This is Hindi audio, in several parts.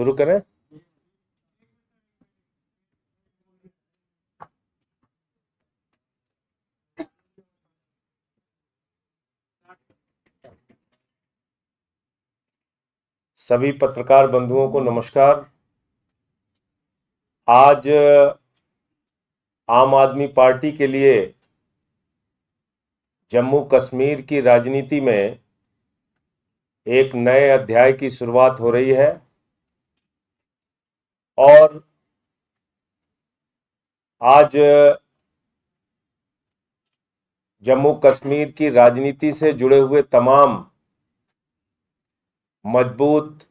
शुरू करें। सभी पत्रकार बंधुओं को नमस्कार। आज आम आदमी पार्टी के लिए जम्मू कश्मीर की राजनीति में एक नए अध्याय की शुरुआत हो रही है और आज जम्मू कश्मीर की राजनीति से जुड़े हुए तमाम मजबूत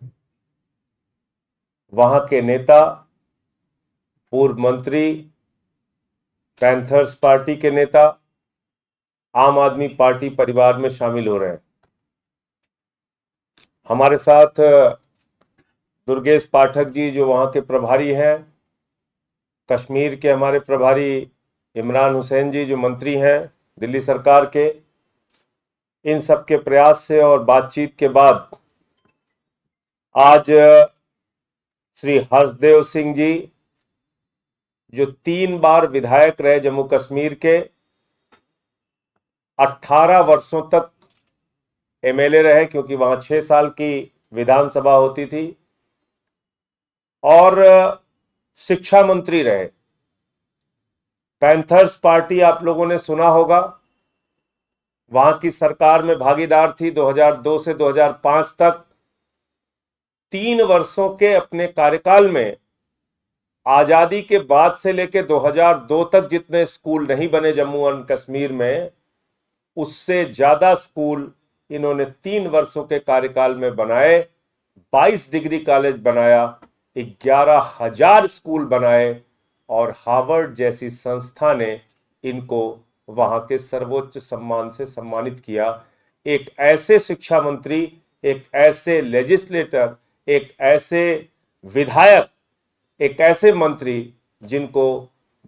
वहां के नेता, पूर्व मंत्री, पैंथर्स पार्टी के नेता आम आदमी पार्टी परिवार में शामिल हो रहे हैं। हमारे साथ दुर्गेश पाठक जी जो वहां के प्रभारी हैं, कश्मीर के हमारे प्रभारी इमरान हुसैन जी जो मंत्री हैं दिल्ली सरकार के, इन सब के प्रयास से और बातचीत के बाद आज श्री हर्षदेव सिंह जी जो 3 बार विधायक रहे जम्मू कश्मीर के, 18 वर्षों तक एमएलए रहे क्योंकि वहां 6 साल की विधानसभा होती थी, और शिक्षा मंत्री रहे। पैंथर्स पार्टी आप लोगों ने सुना होगा, वहां की सरकार में भागीदार थी 2002 से 2005 तक। 3 वर्षों के अपने कार्यकाल में आजादी के बाद से लेकर 2002 तक जितने स्कूल नहीं बने जम्मू एंड कश्मीर में, उससे ज्यादा स्कूल इन्होंने 3 वर्षों के कार्यकाल में बनाए। 22 डिग्री कॉलेज बनाया, 11,000 स्कूल बनाए और हार्वर्ड जैसी संस्था ने इनको वहां के सर्वोच्च सम्मान से सम्मानित किया। एक ऐसे शिक्षा मंत्री, एक ऐसे लेजिस्लेटर, एक ऐसे विधायक, एक ऐसे मंत्री जिनको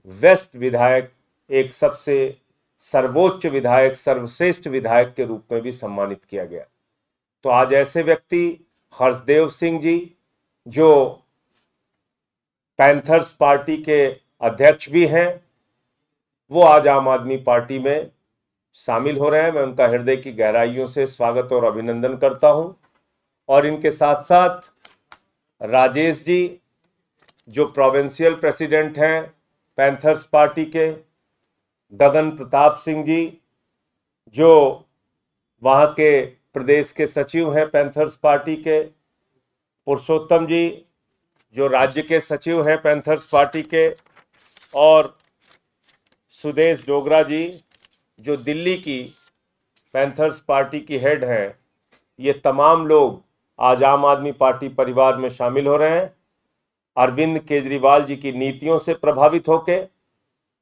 वेस्ट विधायक, एक सबसे सर्वोच्च विधायक, सर्वश्रेष्ठ विधायक के रूप में भी सम्मानित किया गया। तो आज ऐसे व्यक्ति हर्षदेव सिंह जी जो पैंथर्स पार्टी के अध्यक्ष भी हैं, वो आज आम आदमी पार्टी में शामिल हो रहे हैं। मैं उनका हृदय की गहराइयों से स्वागत और अभिनंदन करता हूं। और इनके साथ साथ राजेश जी जो प्रोविंशियल प्रेसिडेंट हैं पैंथर्स पार्टी के, गगन प्रताप सिंह जी जो वहां के प्रदेश के सचिव हैं पैंथर्स पार्टी के, पुरुषोत्तम जी जो राज्य के सचिव हैं पैंथर्स पार्टी के, और सुदेश डोगरा जी जो दिल्ली की पैंथर्स पार्टी की हेड हैं। ये तमाम लोग आज आम आदमी पार्टी परिवार में शामिल हो रहे हैं। अरविंद केजरीवाल जी की नीतियों से प्रभावित होकर,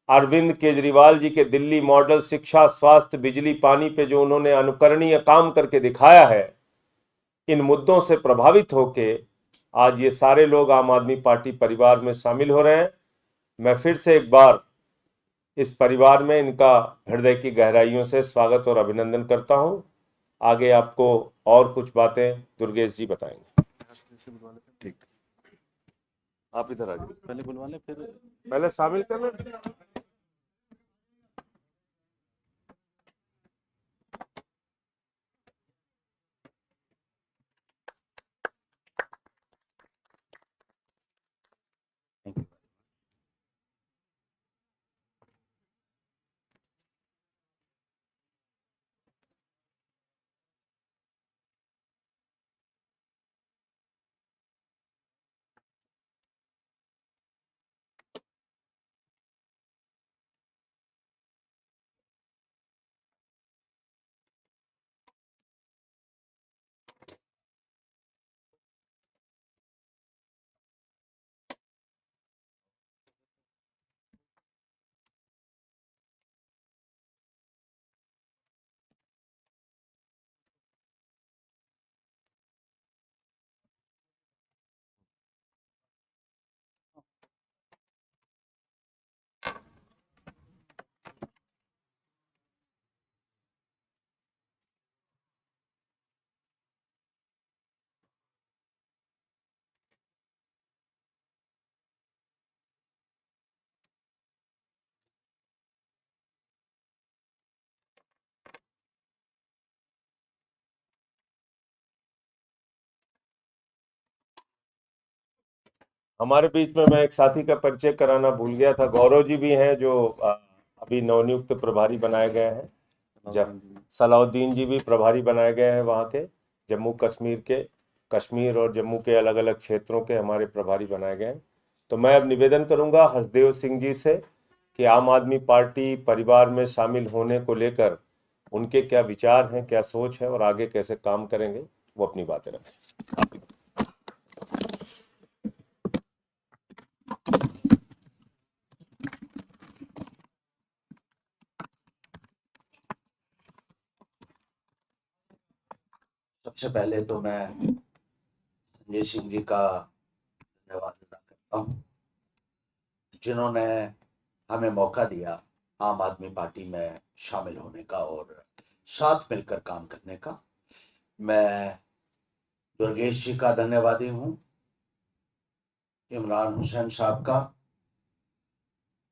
अरविंद केजरीवाल जी के दिल्ली मॉडल शिक्षा, स्वास्थ्य, बिजली, पानी पे जो उन्होंने अनुकरणीय काम करके दिखाया है, इन मुद्दों से प्रभावित होकर आज ये सारे लोग आम आदमी पार्टी परिवार में शामिल हो रहे हैं। मैं फिर से एक बार इस परिवार में इनका हृदय की गहराइयों से स्वागत और अभिनंदन करता हूं। आगे आपको और कुछ बातें दुर्गेश जी बताएंगे। ठीक, आप इधर आ जाइए, पहले बुलवा लें फिर पहले शामिल कर लें। हमारे बीच में मैं एक साथी का परिचय कराना भूल गया था, गौरव जी भी हैं जो अभी नवनियुक्त प्रभारी बनाए गए हैं। सलाउद्दीन जी भी प्रभारी बनाए गए हैं, वहाँ के जम्मू कश्मीर के, कश्मीर और जम्मू के अलग अलग क्षेत्रों के हमारे प्रभारी बनाए गए हैं। तो मैं अब निवेदन करूंगा हरदेव सिंह जी से कि आम आदमी पार्टी परिवार में शामिल होने को लेकर उनके क्या विचार हैं, क्या सोच है और आगे कैसे काम करेंगे, वो अपनी बातें रखें। सबसे पहले तो मैं संजय सिंह जी का धन्यवाद अदा करता हूँ, जिन्होंने हमें मौका दिया आम आदमी पार्टी में शामिल होने का और साथ मिलकर काम करने का। मैं दुर्गेश जी का धन्यवादी हूँ, इमरान हुसैन साहब का,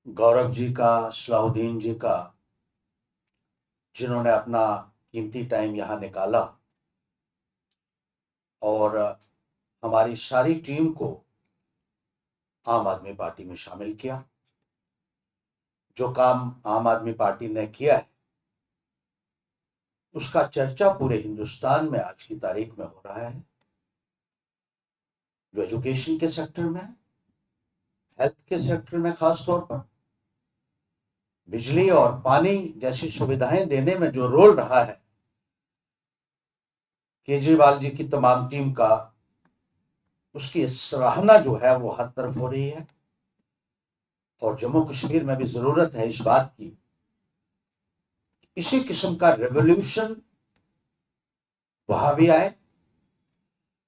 गौरव जी का, सलाउद्दीन जी का, जिन्होंने अपना कीमती टाइम यहाँ निकाला और हमारी सारी टीम को आम आदमी पार्टी में शामिल किया। जो काम आम आदमी पार्टी ने किया है उसका चर्चा पूरे हिंदुस्तान में आज की तारीख में हो रहा है। जो एजुकेशन के सेक्टर में, हेल्थ के सेक्टर में, खास तौर पर बिजली और पानी जैसी सुविधाएं देने में जो रोल रहा है केजरीवाल जी की तमाम टीम का, उसकी सराहना जो है वो हर तरफ हो रही है। और जम्मू कश्मीर में भी जरूरत है इस बात की, इसी किस्म का रेवोल्यूशन वहां भी आए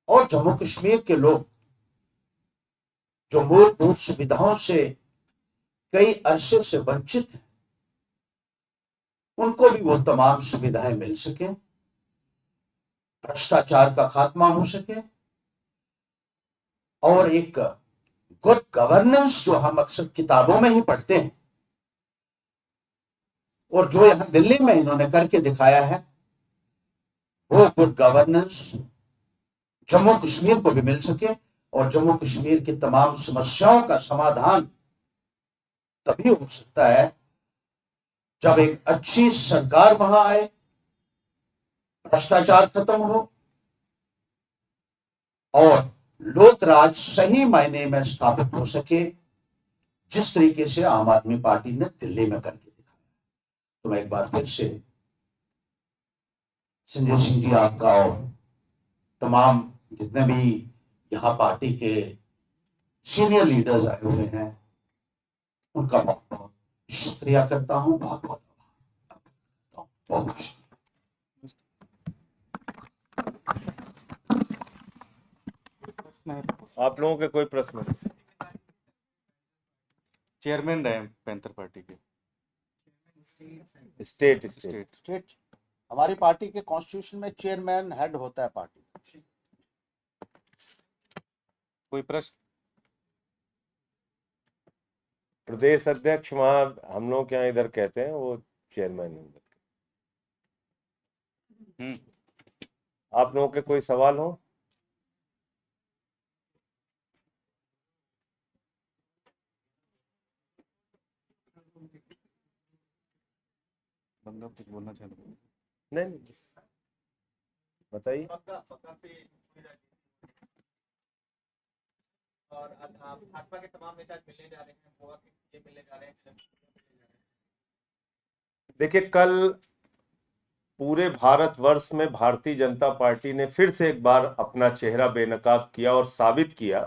और जम्मू कश्मीर के लोग जो मूलभूत सुविधाओं से कई अरसे से वंचित हैं, उनको भी वो तमाम सुविधाएं मिल सके, भ्रष्टाचार का खात्मा हो सके और एक गुड गवर्नेंस जो हम अक्सर किताबों में ही पढ़ते हैं और जो यहां दिल्ली में इन्होंने करके दिखाया है, वो गुड गवर्नेंस जम्मू कश्मीर को भी मिल सके और जम्मू कश्मीर की तमाम समस्याओं का समाधान तभी हो सकता है जब एक अच्छी सरकार वहां आए, भ्रष्टाचार खत्म हो और लोकराज सही मायने में स्थापित हो सके, जिस तरीके से आम आदमी पार्टी ने दिल्ली में करके दिखाया। तो मैं एक बार फिर से संजय सिंह जी आपका और तमाम जितने भी यहाँ पार्टी के सीनियर लीडर्स आए हुए हैं उनका बहुत बहुत शुक्रिया करता हूं, बहुत बहुत बहुत आप लोगों के कोई प्रश्न? चेयरमैन रहे पैंथर पार्टी के स्टेट हमारी पार्टी के कॉन्स्टिट्यूशन में चेयरमैन हेड होता है पार्टी। कोई प्रश्न? प्रदेश अध्यक्ष वहां हम लोग क्या इधर कहते हैं, वो चेयरमैन। आप लोगों के कोई सवाल हो? बंदा कुछ बोलना चाहते? नहीं, बताइए। और भाजपा के तमाम नेता मिलने जा रहे हैं, गोवा के ये मिलने जा रहे हैं। देखिए, कल पूरे भारतवर्ष में भारतीय जनता पार्टी ने फिर से एक बार अपना चेहरा बेनकाब किया और साबित किया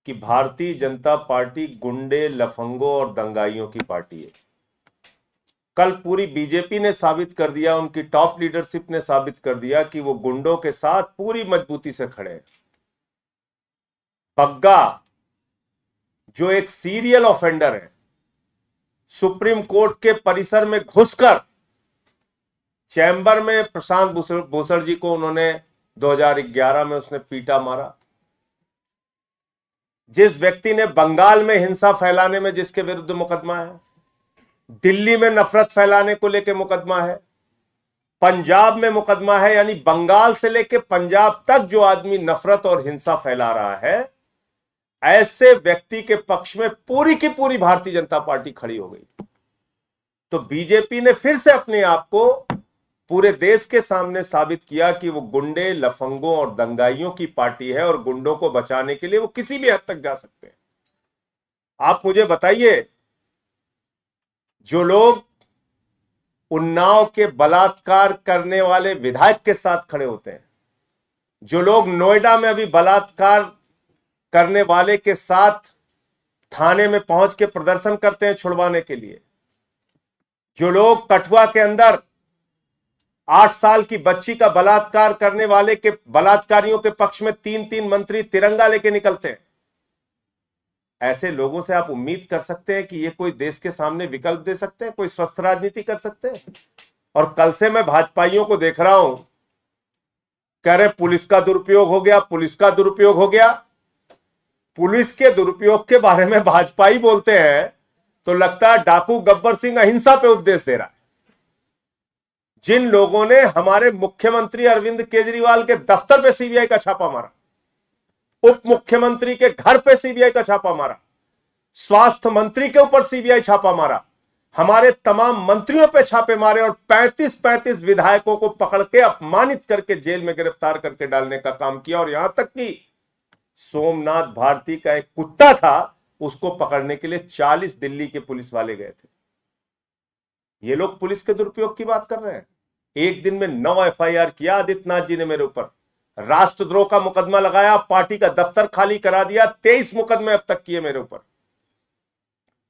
कि भारतीय जनता पार्टी गुंडे, लफंगों और दंगाइयों की पार्टी है। कल पूरी बीजेपी ने साबित कर दिया, उनकी टॉप लीडरशिप ने साबित कर दिया कि वो गुंडों के साथ पूरी मजबूती से खड़े हैं। बग्गा जो एक सीरियल ऑफेंडर है, सुप्रीम कोर्ट के परिसर में घुसकर चैम्बर में प्रशांत भूषण जी को उन्होंने 2011 में उसने पीटा मारा। जिस व्यक्ति ने बंगाल में हिंसा फैलाने में जिसके विरुद्ध मुकदमा है, दिल्ली में नफरत फैलाने को लेकर मुकदमा है, पंजाब में मुकदमा है, यानी बंगाल से लेकर पंजाब तक जो आदमी नफरत और हिंसा फैला रहा है, ऐसे व्यक्ति के पक्ष में पूरी की पूरी भारतीय जनता पार्टी खड़ी हो गई। तो बीजेपी ने फिर से अपने आप को पूरे देश के सामने साबित किया कि वो गुंडे, लफंगों और दंगाइयों की पार्टी है और गुंडों को बचाने के लिए वो किसी भी हद तक जा सकते हैं। आप मुझे बताइए, जो लोग उन्नाव के बलात्कार करने वाले विधायक के साथ खड़े होते हैं, जो लोग नोएडा में अभी बलात्कार करने वाले के साथ थाने में पहुंच के प्रदर्शन करते हैं छुड़वाने के लिए, जो लोग कठुआ के अंदर 8 साल की बच्ची का बलात्कार करने वाले के बलात्कारियों के पक्ष में 3-3 मंत्री तिरंगा लेके निकलते हैं, ऐसे लोगों से आप उम्मीद कर सकते हैं कि ये कोई देश के सामने विकल्प दे सकते हैं, कोई स्वस्थ राजनीति कर सकते हैं? और कल से मैं भाजपाइयों को देख रहा हूं, कह रहे पुलिस का दुरुपयोग हो गया, पुलिस का दुरुपयोग हो गया। पुलिस के दुरुपयोग के बारे में भाजपाई बोलते हैं तो लगता है डाकू गब्बर सिंह अहिंसा पे उपदेश दे रहा है। जिन लोगों ने हमारे मुख्यमंत्री अरविंद केजरीवाल के दफ्तर पे सीबीआई का छापा मारा, उप मुख्यमंत्री के घर पे सीबीआई का छापा मारा, स्वास्थ्य मंत्री के ऊपर सीबीआई छापा मारा, हमारे तमाम मंत्रियों पे छापे मारे और 35-35 विधायकों को पकड़ के अपमानित करके जेल में गिरफ्तार करके डालने का काम किया। और यहां तक कि सोमनाथ भारती का एक कुत्ता था, उसको पकड़ने के लिए 40 दिल्ली के पुलिस वाले गए थे। ये लोग पुलिस के दुरुपयोग की बात कर रहे हैं। एक दिन में 9 एफआईआर किया आदित्यनाथ जी ने मेरे ऊपर, राष्ट्रद्रोह का मुकदमा लगाया, पार्टी का दफ्तर खाली करा दिया, 23 मुकदमे अब तक किए मेरे ऊपर।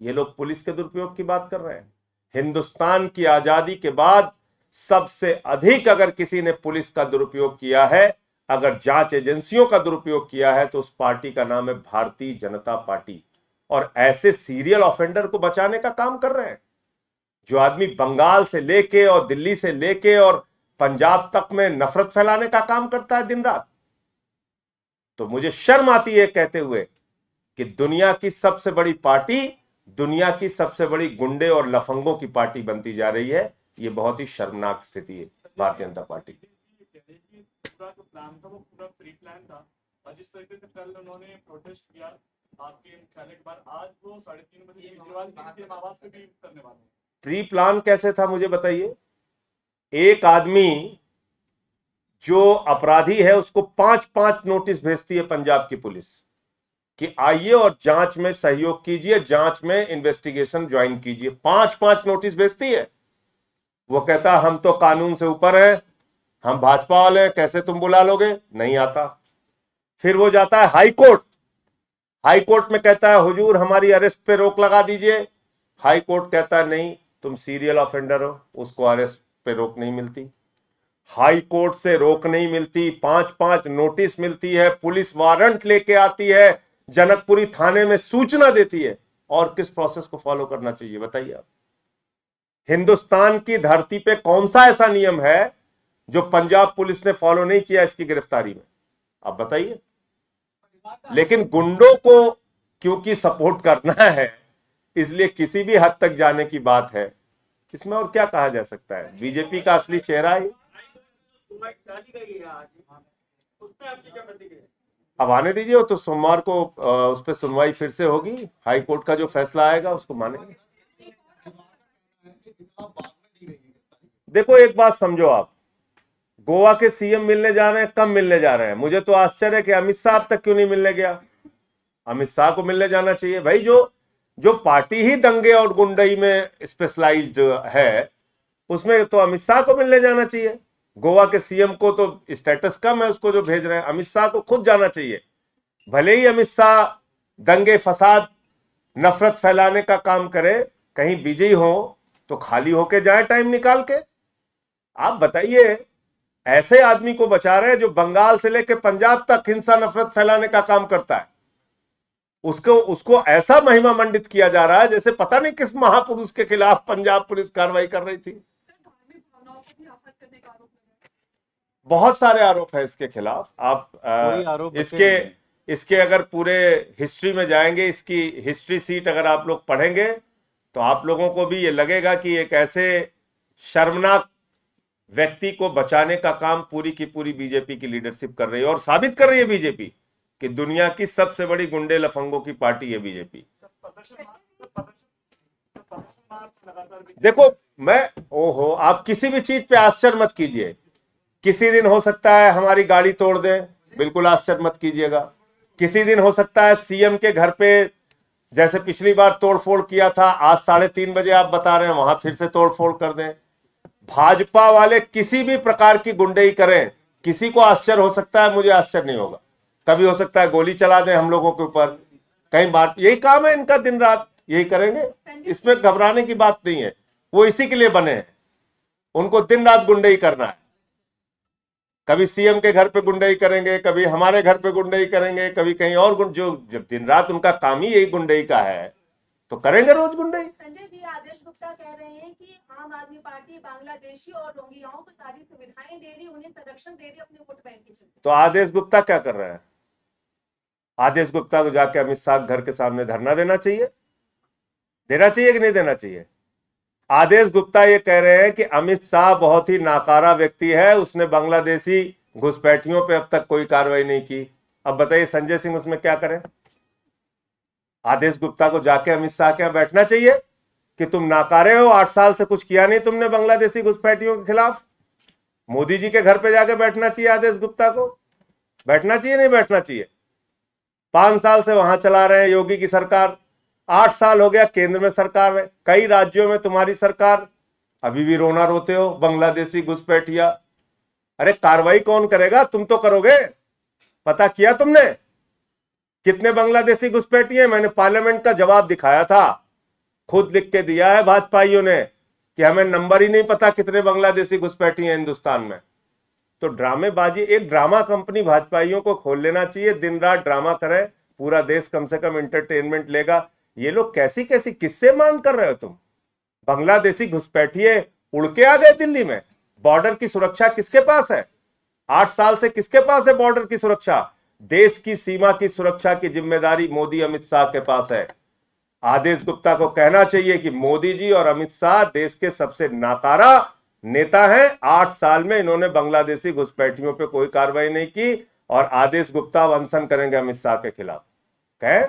ये लोग पुलिस के दुरुपयोग की बात कर रहे हैं। हिंदुस्तान की आजादी के बाद सबसे अधिक अगर किसी ने पुलिस का दुरुपयोग किया है, अगर जांच एजेंसियों का दुरुपयोग किया है, तो उस पार्टी का नाम है भारतीय जनता पार्टी। और ऐसे सीरियल ऑफेंडर को बचाने का काम कर रहे हैं। जो आदमी बंगाल से लेके और दिल्ली से लेके और पंजाब तक में नफरत फैलाने का काम करता है दिन रात, तो मुझे शर्म आती है कहते हुए कि दुनिया की सबसे बड़ी पार्टी, दुनिया की सबसे बड़ी गुंडे और लफंगों की पार्टी बनती जा रही है। ये बहुत ही शर्मनाक स्थिति है भारतीय जनता पार्टी की। पूरा जो प्लान था वो पूरा प्री प्लान था, और जिस तरीके से कल उन्होंने प्रोटेस्ट किया आपके मुख्यालय के बाद, आज वो 3:30 बजे केजरीवाल की सीएम आवास पे भी करने वाले हैं। प्री प्लान कैसे था मुझे बताइए? एक आदमी जो अपराधी है उसको 5-5 नोटिस भेजती है पंजाब की पुलिस कि आइए और जांच में सहयोग कीजिए, जांच में इन्वेस्टिगेशन ज्वाइन कीजिए। 5-5 नोटिस भेजती है। वो कहता हम तो कानून से ऊपर है, हम भाजपा वाले हैं, कैसे तुम बुला लोगे? नहीं आता। फिर वो जाता है हाई कोर्ट, हाई कोर्ट में कहता है हुजूर हमारी अरेस्ट पे रोक लगा दीजिए। हाई कोर्ट कहता है नहीं, तुम सीरियल ऑफेंडर हो, उसको अरेस्ट पे रोक नहीं मिलती। हाई कोर्ट से रोक नहीं मिलती, 5-5 नोटिस मिलती है, पुलिस वारंट लेके आती है, जनकपुरी थाने में सूचना देती है। और किस प्रोसेस को फॉलो करना चाहिए बताइए आप? हिंदुस्तान की धरती पे कौन सा ऐसा नियम है जो पंजाब पुलिस ने फॉलो नहीं किया इसकी गिरफ्तारी में? आप बताइए। लेकिन गुंडों को क्योंकि सपोर्ट करना है, इसलिए किसी भी हद तक जाने की बात है। इसमें और क्या कहा जा सकता है? बीजेपी का असली चेहरा है। अब आने दीजिए, तो सोमवार को उस पर सुनवाई फिर से होगी। हाई कोर्ट का जो फैसला आएगा उसको मानेंगे। देखो एक बात समझो आप, गोवा के सीएम मिलने जा रहे हैं, कब मिलने जा रहे हैं? मुझे तो आश्चर्य है कि अमित शाह अब तक क्यों नहीं मिलने गया। अमित शाह को मिलने जाना चाहिए भाई। जो पार्टी ही दंगे और गुंडई में स्पेशलाइज्ड है, उसमें तो अमित शाह को मिलने जाना चाहिए। गोवा के सीएम को तो स्टेटस कम है उसको जो भेज रहे हैं, अमित शाह को खुद जाना चाहिए। भले ही अमित शाह दंगे फसाद नफरत फैलाने का काम करे, कहीं बिजी हो तो खाली होके जाए टाइम निकाल के। आप बताइए, ऐसे आदमी को बचा रहे हैं जो बंगाल से लेकर पंजाब तक हिंसा नफरत फैलाने का काम करता है। उसको ऐसा महिमा मंडित किया जा रहा है जैसे पता नहीं किस महापुरुष के खिलाफ पंजाब पुलिस कार्रवाई कर रही थी। बहुत सारे आरोप है इसके खिलाफ। आप इसके अगर पूरे हिस्ट्री में जाएंगे, इसकी हिस्ट्री सीट अगर आप लोग पढ़ेंगे तो आप लोगों को भी ये लगेगा कि एक ऐसे शर्मनाक व्यक्ति को बचाने का काम पूरी की पूरी बीजेपी की लीडरशिप कर रही है। और साबित कर रही है बीजेपी कि दुनिया की सबसे बड़ी गुंडे लफंगों की पार्टी है बीजेपी। देखो ओहो, आप किसी भी चीज पे आश्चर्य मत कीजिए। किसी दिन हो सकता है हमारी गाड़ी तोड़ दे, बिल्कुल आश्चर्य मत कीजिएगा। किसी दिन हो सकता है सीएम के घर पे जैसे पिछली बार तोड़फोड़ किया था, आज 3:30 बजे आप बता रहे हैं वहां फिर से तोड़फोड़ कर दें। भाजपा वाले किसी भी प्रकार की गुंडई करें, किसी को आश्चर्य हो सकता है, मुझे आश्चर्य नहीं होगा। कभी हो सकता है गोली चला दें हम लोगों के ऊपर, कई बार यही काम है इनका, दिन रात यही करेंगे। इसमें घबराने की बात नहीं है, वो इसी के लिए बने हैं, उनको दिन रात गुंडई करना है। कभी सीएम के घर पे गुंडई करेंगे, कभी हमारे घर पे गुंडई करेंगे, कभी कहीं और जो जब दिन रात उनका काम ही यही गुंडई का है तो करेंगे रोज गुंडई। संजय जी, आदेश गुप्ता कह रहे हैं कि आम आदमी पार्टी बांग्लादेशी और रोहिंग्याओं को सारी सुविधाएं दे रही, उन्हें संरक्षण दे रही अपने वोट बैंक के चलते। तो आदेश गुप्ता क्या कर रहे हैं? आदेश गुप्ता को जाके अमित शाह घर के सामने धरना देना चाहिए कि नहीं देना चाहिए? आदेश गुप्ता ये कह रहे हैं कि अमित शाह बहुत ही नाकारा व्यक्ति है, उसने बांग्लादेशी घुसपैठियों पे अब तक कोई कार्रवाई नहीं की। अब बताइए संजय सिंह उसमें क्या करें? आदेश गुप्ता को जाके अमित शाह के यहां बैठना चाहिए कि तुम नाकारे हो, 8 साल से कुछ किया नहीं तुमने बांग्लादेशी घुसपैठियों के खिलाफ। मोदी जी के घर पे जाके बैठना चाहिए आदेश गुप्ता को, बैठना चाहिए नहीं बैठना चाहिए? 5 साल से वहां चला रहे हैं योगी की सरकार, 8 साल हो गया केंद्र में सरकार है, कई राज्यों में तुम्हारी सरकार, अभी भी रोना रोते हो बांग्लादेशी घुसपैठिया। अरे कार्रवाई कौन करेगा? तुम तो करोगे। पता किया तुमने कितने बांग्लादेशी घुसपैठिए? मैंने पार्लियामेंट का जवाब दिखाया था, खुद लिख के दिया है भाजपाइयों ने कि हमें नंबर ही नहीं पता कितने बांग्लादेशी घुसपैठी हैं हिंदुस्तान में। तो ड्रामेबाजी, एक ड्रामा कंपनी भाजपाइयों को खोल लेना चाहिए, दिन रात ड्रामा करे, पूरा देश कम से कम एंटरटेनमेंट लेगा। ये लोग कैसी कैसी किस्से मांग कर रहे हो तुम? बांग्लादेशी घुसपैठिए उड़ के आ गए दिल्ली में। बॉर्डर की सुरक्षा किसके पास है? 8 साल से किसके पास है बॉर्डर की सुरक्षा? देश की सीमा की सुरक्षा की जिम्मेदारी मोदी अमित शाह के पास है। आदेश गुप्ता को कहना चाहिए कि मोदी जी और अमित शाह देश के सबसे नाकारा नेता हैं। 8 साल में इन्होंने बांग्लादेशी घुसपैठियों पे कोई कार्रवाई नहीं की और आदेश गुप्ता अनशन करेंगे अमित शाह के खिलाफ। कहें